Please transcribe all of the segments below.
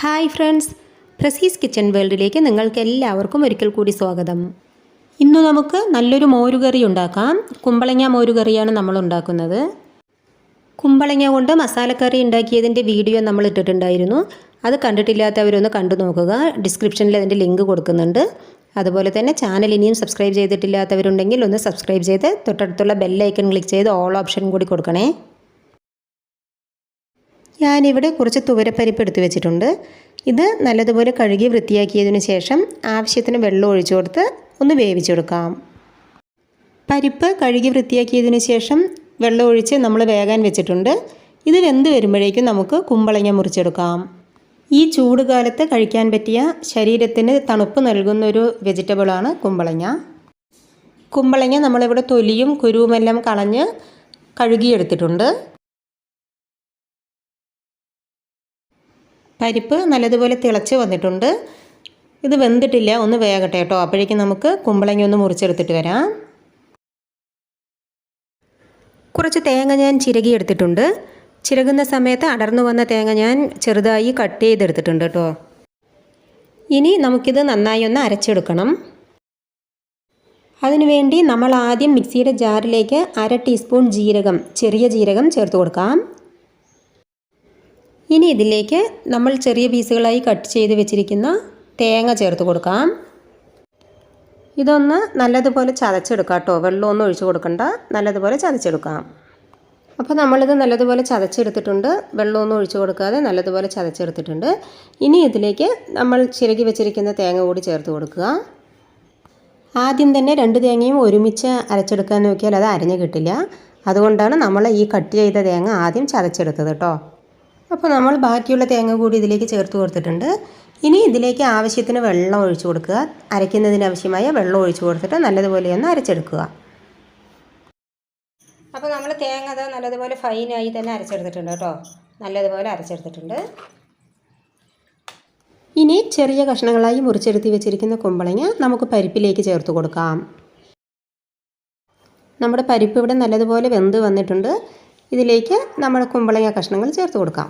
Hi friends, പ്രസീസ് kitchen വേൾഡിലേക്ക് നിങ്ങൾക്ക് എല്ലാവർക്കും ഒരിക്കൽ കൂടി സ്വാഗതം. ഇന്ന് നമുക്ക് നല്ലൊരു മോരുകറി ഉണ്ടാക്കാം. കുമ്പളങ്ങ മോരുകറിയാണ് നമ്മൾ ഉണ്ടാക്കുന്നത്. കുമ്പളങ്ങ കൊണ്ട് മസാലക്കറി ഉണ്ടാക്കിയതിൻ്റെ വീഡിയോ നമ്മൾ ഇട്ടിട്ടുണ്ടായിരുന്നു. അത് കണ്ടിട്ടില്ലാത്തവരൊന്ന് കണ്ടു നോക്കുക. ഡിസ്ക്രിപ്ഷനിൽ അതിൻ്റെ ലിങ്ക് കൊടുക്കുന്നുണ്ട്. അതുപോലെ തന്നെ ചാനൽ ഇനിയും സബ്സ്ക്രൈബ് ചെയ്തിട്ടില്ലാത്തവരുണ്ടെങ്കിൽ ഒന്ന് സബ്സ്ക്രൈബ് ചെയ്ത് തൊട്ടടുത്തുള്ള ബെല്ലൈക്കൺ ക്ലിക്ക് ചെയ്ത് ഓൾ ഓപ്ഷൻ കൂടി കൊടുക്കണേ. ഞാനിവിടെ കുറച്ച് തുവരപ്പരിപ്പ് എടുത്തു വെച്ചിട്ടുണ്ട്. ഇത് നല്ലതുപോലെ കഴുകി വൃത്തിയാക്കിയതിന് ശേഷം ആവശ്യത്തിന് വെള്ളം ഒഴിച്ചു കൊടുത്ത് ഒന്ന് വേവിച്ചെടുക്കാം. പരിപ്പ് കഴുകി വൃത്തിയാക്കിയതിന് ശേഷം വെള്ളം ഒഴിച്ച് നമ്മൾ വേകാൻ വെച്ചിട്ടുണ്ട്. ഇത് വെന്ത് വരുമ്പോഴേക്കും നമുക്ക് കുമ്പളങ്ങ മുറിച്ചെടുക്കാം. ഈ ചൂട് കാലത്ത് കഴിക്കാൻ പറ്റിയ ശരീരത്തിന് തണുപ്പ് നൽകുന്നൊരു വെജിറ്റബിളാണ് കുമ്പളങ്ങ. കുമ്പളങ്ങ നമ്മളിവിടെ തൊലിയും കുരുവുമെല്ലാം കളഞ്ഞ് കഴുകിയെടുത്തിട്ടുണ്ട്. പരിപ്പ് നല്ലതുപോലെ തിളച്ച് വന്നിട്ടുണ്ട്. ഇത് വെന്തിട്ടില്ല, ഒന്ന് വേകട്ടെ കേട്ടോ. അപ്പോഴേക്കും നമുക്ക് കുമ്പളങ്ങ ഒന്ന് മുറിച്ചെടുത്തിട്ട് വരാം. കുറച്ച് തേങ്ങ ഞാൻ ചിരകി എടുത്തിട്ടുണ്ട്. ചിരകുന്ന സമയത്ത് അടർന്നു വന്ന തേങ്ങ ഞാൻ ചെറുതായി കട്ട് ചെയ്തെടുത്തിട്ടുണ്ട് കേട്ടോ. ഇനി നമുക്കിത് നന്നായി ഒന്ന് അരച്ചെടുക്കണം. അതിനുവേണ്ടി നമ്മൾ ആദ്യം മിക്സിയുടെ ജാറിലേക്ക് 1/2 ടീസ്പൂൺ ജീരകം, ചെറിയ ജീരകം ചേർത്ത് കൊടുക്കാം. ഇനി ഇതിലേക്ക് നമ്മൾ ചെറിയ പീസുകളായി കട്ട് ചെയ്ത് വെച്ചിരിക്കുന്ന തേങ്ങ ചേർത്ത് കൊടുക്കാം. ഇതൊന്ന് നല്ലതുപോലെ ചതച്ചെടുക്കാം കേട്ടോ. വെള്ളമൊന്നും ഒഴിച്ചു കൊടുക്കണ്ട, നല്ലതുപോലെ ചതച്ചെടുക്കാം. അപ്പോൾ നമ്മളിത് നല്ലതുപോലെ ചതച്ചെടുത്തിട്ടുണ്ട്. വെള്ളമൊന്നും ഒഴിച്ചു കൊടുക്കാതെ നല്ലതുപോലെ ചതച്ചെടുത്തിട്ടുണ്ട്. ഇനി ഇതിലേക്ക് നമ്മൾ ചിരകി വെച്ചിരിക്കുന്ന തേങ്ങ കൂടി ചേർത്ത് കൊടുക്കുക. ആദ്യം തന്നെ 2 തേങ്ങയും ഒരുമിച്ച് അരച്ചെടുക്കാൻ നോക്കിയാൽ അത് അരഞ്ഞു കിട്ടില്ല. അതുകൊണ്ടാണ് നമ്മൾ ഈ കട്ട് ചെയ്ത തേങ്ങ ആദ്യം ചതച്ചെടുത്തത് കേട്ടോ. അപ്പോൾ നമ്മൾ ബാക്കിയുള്ള തേങ്ങ കൂടി ഇതിലേക്ക് ചേർത്ത് കൊടുത്തിട്ടുണ്ട്. ഇനി ഇതിലേക്ക് ആവശ്യത്തിന് വെള്ളം ഒഴിച്ചു കൊടുക്കുക. അരയ്ക്കുന്നതിന് ആവശ്യമായ വെള്ളം ഒഴിച്ചു കൊടുത്തിട്ട് നല്ലതുപോലെ ഒന്ന് അരച്ചെടുക്കുക. അപ്പോൾ നമ്മൾ തേങ്ങ അത് നല്ലതുപോലെ ഫൈനായി തന്നെ അരച്ചെടുത്തിട്ടുണ്ട് കേട്ടോ. നല്ലതുപോലെ അരച്ചെടുത്തിട്ടുണ്ട്. ഇനി ചെറിയ കഷ്ണങ്ങളായി മുറിച്ചെടുത്ത് വെച്ചിരിക്കുന്ന കുമ്പളങ്ങ നമുക്ക് പരിപ്പിലേക്ക് ചേർത്ത് കൊടുക്കാം. നമ്മുടെ പരിപ്പ് ഇവിടെ നല്ലതുപോലെ വെന്ത് വന്നിട്ടുണ്ട്. ഇതിലേക്ക് നമ്മൾ കുമ്പളങ്ങ കഷ്ണങ്ങൾ ചേർത്ത് കൊടുക്കാം.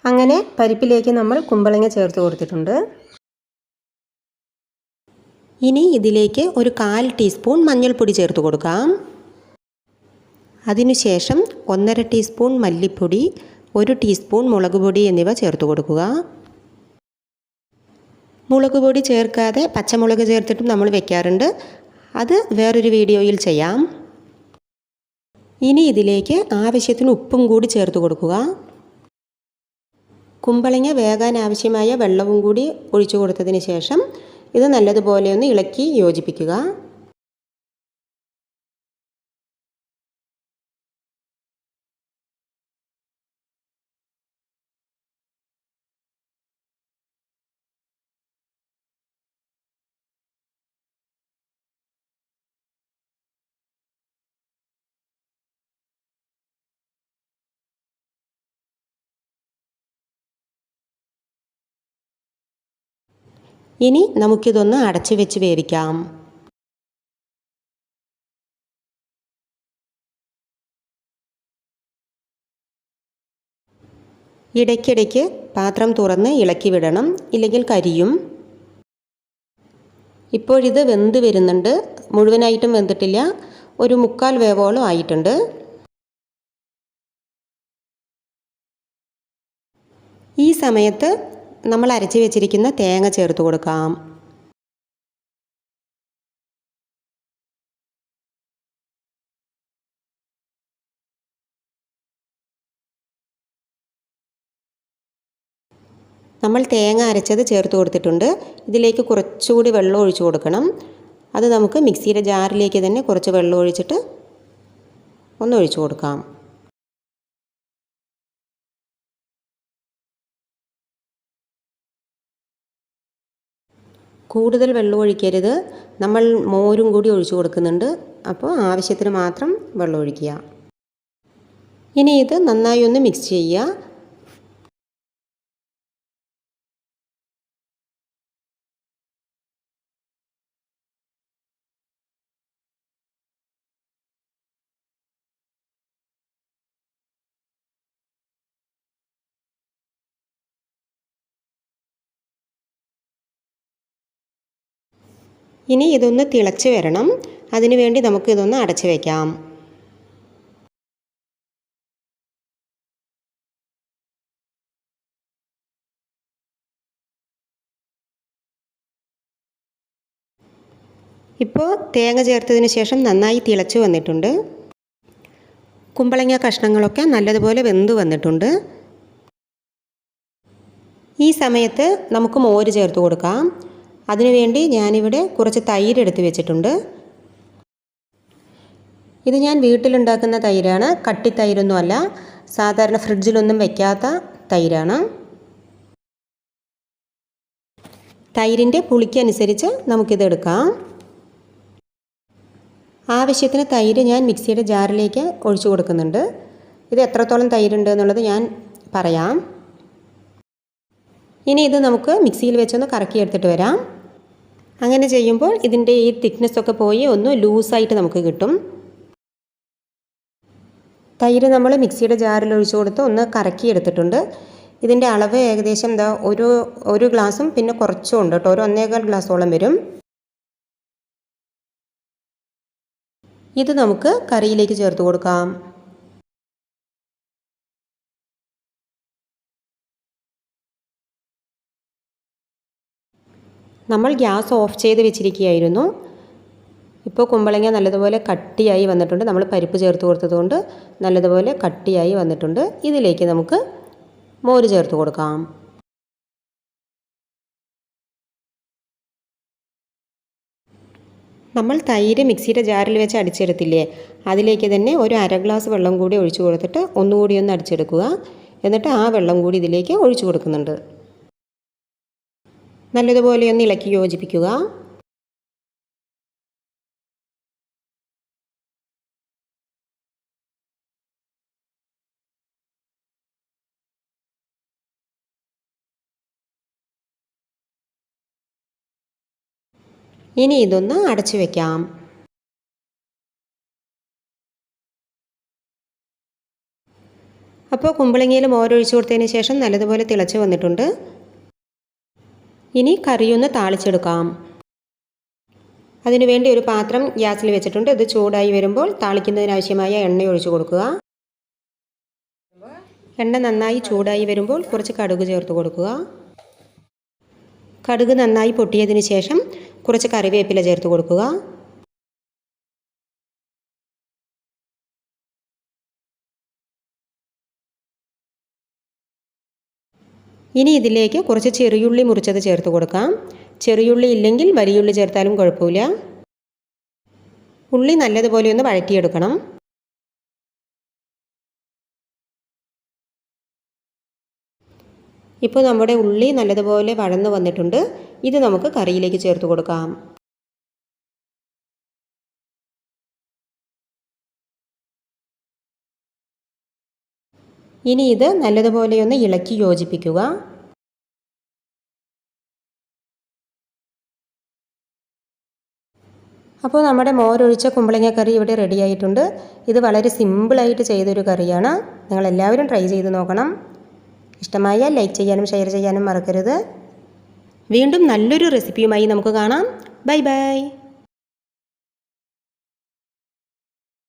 അങ്ങനെ പരിപ്പിലേക്ക് നമ്മൾ കുമ്പളങ്ങ ചേർത്ത് കൊടുത്തിട്ടുണ്ട്. ഇനി ഇതിലേക്ക് ഒരു 1/4 ടീസ്പൂൺ മഞ്ഞൾപ്പൊടി ചേർത്ത് കൊടുക്കാം. അതിനുശേഷം 1/2 ടീസ്പൂൺ മല്ലിപ്പൊടി, 1 ടീസ്പൂൺ മുളക് പൊടി എന്നിവ ചേർത്ത് കൊടുക്കുക. മുളക് പൊടി ചേർക്കാതെ പച്ചമുളക് ചേർത്തിട്ടും നമ്മൾ വെക്കാറുണ്ട്. അത് വേറൊരു വീഡിയോയിൽ ചെയ്യാം. ഇനി ഇതിലേക്ക് ആവശ്യത്തിന് ഉപ്പും കൂടി ചേർത്ത് കൊടുക്കുക. കുമ്പളങ്ങ വേകാൻ ആവശ്യമായ വെള്ളവും കൂടി ഒഴിച്ചു കൊടുത്തതിന് ശേഷം ഇത് നല്ലതുപോലെ ഒന്ന് ഇളക്കി യോജിപ്പിക്കുക. ഇനി നമുക്കിതൊന്ന് അടച്ചു വെച്ച് വേവിക്കാം. ഇടയ്ക്കിടയ്ക്ക് പാത്രം തുറന്ന് ഇളക്കി വിടണം, ഇല്ലെങ്കിൽ കരിയും. ഇപ്പോഴിത് വെന്ത് വരുന്നുണ്ട്. മുഴുവനായിട്ടും വെന്തിട്ടില്ല, ഒരു 3/4 വേവോളം ആയിട്ടുണ്ട്. ഈ സമയത്ത് നമ്മൾ അരച്ച് വെച്ചിരിക്കുന്ന തേങ്ങ ചേർത്ത് കൊടുക്കാം. നമ്മൾ തേങ്ങ അരച്ചത് ചേർത്ത് കൊടുത്തിട്ടുണ്ട്. ഇതിലേക്ക് കുറച്ചുകൂടി വെള്ളം ഒഴിച്ചു കൊടുക്കണം. അത് നമുക്ക് മിക്സിയുടെ ജാറിലേക്ക് തന്നെ കുറച്ച് വെള്ളം ഒഴിച്ചിട്ട് ഒന്ന് ഒഴിച്ചു കൊടുക്കാം. കൂടുതൽ വെള്ളം ഒഴിക്കരുത്. നമ്മൾ മോരും കൂടി ഒഴിച്ചു കൊടുക്കുന്നുണ്ട്. അപ്പോൾ ആവശ്യത്തിന് മാത്രം വെള്ളം ഒഴിക്കുക. ഇനി ഇത് നന്നായി ഒന്ന് മിക്സ് ചെയ്യുക. ഇനി ഇതൊന്ന് തിളച്ച് വരണം. അതിനുവേണ്ടി നമുക്ക് ഇതൊന്ന് അടച്ച് വയ്ക്കാം. ഇപ്പോൾ തേങ്ങ ചേർത്തതിന് ശേഷം നന്നായി തിളച്ച് വന്നിട്ടുണ്ട്. കുമ്പളങ്ങ കഷ്ണങ്ങളൊക്കെ നല്ലതുപോലെ വെന്ത് വന്നിട്ടുണ്ട്. ഈ സമയത്ത് നമുക്ക് മോര് ചേർത്ത് കൊടുക്കാം. അതിനുവേണ്ടി ഞാനിവിടെ കുറച്ച് തൈര് എടുത്ത് വെച്ചിട്ടുണ്ട്. ഇത് ഞാൻ വീട്ടിലുണ്ടാക്കുന്ന തൈരാണ്, കട്ടി തൈരൊന്നുമല്ല, സാധാരണ ഫ്രിഡ്ജിലൊന്നും വെക്കാത്ത തൈരാണ്. തൈരിൻ്റെ പുളിക്കനുസരിച്ച് നമുക്കിത് എടുക്കാം. ആവശ്യത്തിന് തൈര് ഞാൻ മിക്സിയുടെ ജാറിലേക്ക് ഒഴിച്ചു കൊടുക്കുന്നുണ്ട്. ഇത് എത്രത്തോളം തൈരുണ്ട് എന്നുള്ളത് ഞാൻ പറയാം. ഇനി ഇത് നമുക്ക് മിക്സിയിൽ വെച്ചൊന്ന് കറക്കിയെടുത്തിട്ട് വരാം. അങ്ങനെ ചെയ്യുമ്പോൾ ഇതിൻ്റെ ഈ തിക്നെസ്സൊക്കെ പോയി ഒന്ന് ലൂസായിട്ട് നമുക്ക് കിട്ടും. തൈര് നമ്മൾ മിക്സിയുടെ ജാറിൽ ഒഴിച്ചു കൊടുത്ത് ഒന്ന് കറക്കിയെടുത്തിട്ടുണ്ട്. ഇതിൻ്റെ അളവ് ഏകദേശം ഒരു ഗ്ലാസും പിന്നെ കുറച്ചും ഉണ്ട് കേട്ടോ, ഒരു 1.25 ഗ്ലാസോളം വരും. ഇത് നമുക്ക് കറിയിലേക്ക് ചേർത്ത് കൊടുക്കാം. നമ്മൾ ഗ്യാസ് ഓഫ് ചെയ്ത് വെച്ചിരിക്കുകയായിരുന്നു. ഇപ്പോൾ കുമ്പളങ്ങ നല്ലതുപോലെ കട്ടിയായി വന്നിട്ടുണ്ട്. നമ്മൾ പരിപ്പ് ചേർത്ത് കൊടുത്തതുകൊണ്ട് നല്ലതുപോലെ കട്ടിയായി വന്നിട്ടുണ്ട്. ഇതിലേക്ക് നമുക്ക് മോര് ചേർത്ത് കൊടുക്കാം. നമ്മൾ തൈര് മിക്സിയുടെ ജാറിൽ വെച്ച് അടിച്ചെടുത്തില്ലേ, അതിലേക്ക് തന്നെ ഒരു 1/2 ഗ്ലാസ് വെള്ളം കൂടി ഒഴിച്ചു കൊടുത്തിട്ട് ഒന്നുകൂടി ഒന്ന് അടിച്ചെടുക്കുക. എന്നിട്ട് ആ വെള്ളം കൂടി ഇതിലേക്ക് ഒഴിച്ചു കൊടുക്കുന്നുണ്ട്. നല്ലതുപോലെ ഒന്ന് ഇളക്കി യോജിപ്പിക്കുക. ഇനി ഇതൊന്ന് അടച്ചു വയ്ക്കാം. അപ്പോൾ കുമ്പളങ്ങയിൽ മോരൊഴിച്ചു കൊടുത്തതിന് ശേഷം നല്ലതുപോലെ തിളച്ച് വന്നിട്ടുണ്ട്. ഇനി കറിയൊന്ന് താളിച്ചെടുക്കാം. അതിനുവേണ്ടി ഒരു പാത്രം ഗ്യാസിൽ വെച്ചിട്ടുണ്ട്. ഇത് ചൂടായി വരുമ്പോൾ താളിക്കുന്നതിനാവശ്യമായ എണ്ണ ഒഴിച്ചു കൊടുക്കുക. എണ്ണ നന്നായി ചൂടായി വരുമ്പോൾ കുറച്ച് കടുക് ചേർത്ത് കൊടുക്കുക. കടുക് നന്നായി പൊട്ടിയതിന് ശേഷം കുറച്ച് കറിവേപ്പില ചേർത്ത് കൊടുക്കുക. ഇനി ഇതിലേക്ക് കുറച്ച് ചെറിയുള്ളി മുറിച്ചത് ചേർത്ത് കൊടുക്കാം. ചെറിയുള്ളി ഇല്ലെങ്കിൽ വലിയുള്ളി ചേർത്താലും കുഴപ്പമില്ല. ഉള്ളി നല്ലതുപോലെ ഒന്ന് വഴറ്റിയെടുക്കണം. ഇപ്പോൾ നമ്മുടെ ഉള്ളി നല്ലതുപോലെ വഴന്നു വന്നിട്ടുണ്ട്. ഇത് നമുക്ക് കറിയിലേക്ക് ചേർത്ത് കൊടുക്കാം. ഇനി ഇത് നല്ലതുപോലെ ഒന്ന് ഇളക്കി യോജിപ്പിക്കുക. അപ്പോൾ നമ്മുടെ മോരൊഴിച്ച കുമ്പളങ്ങ കറി ഇവിടെ റെഡി ആയിട്ടുണ്ട്. ഇത് വളരെ സിമ്പിളായിട്ട് ചെയ്തൊരു കറിയാണ്. നിങ്ങളെല്ലാവരും ട്രൈ ചെയ്ത് നോക്കണം. ഇഷ്ടമായാൽ ലൈക്ക് ചെയ്യാനും ഷെയർ ചെയ്യാനും മറക്കരുത്. വീണ്ടും നല്ലൊരു റെസിപ്പിയുമായി നമുക്ക് കാണാം. Bye bye.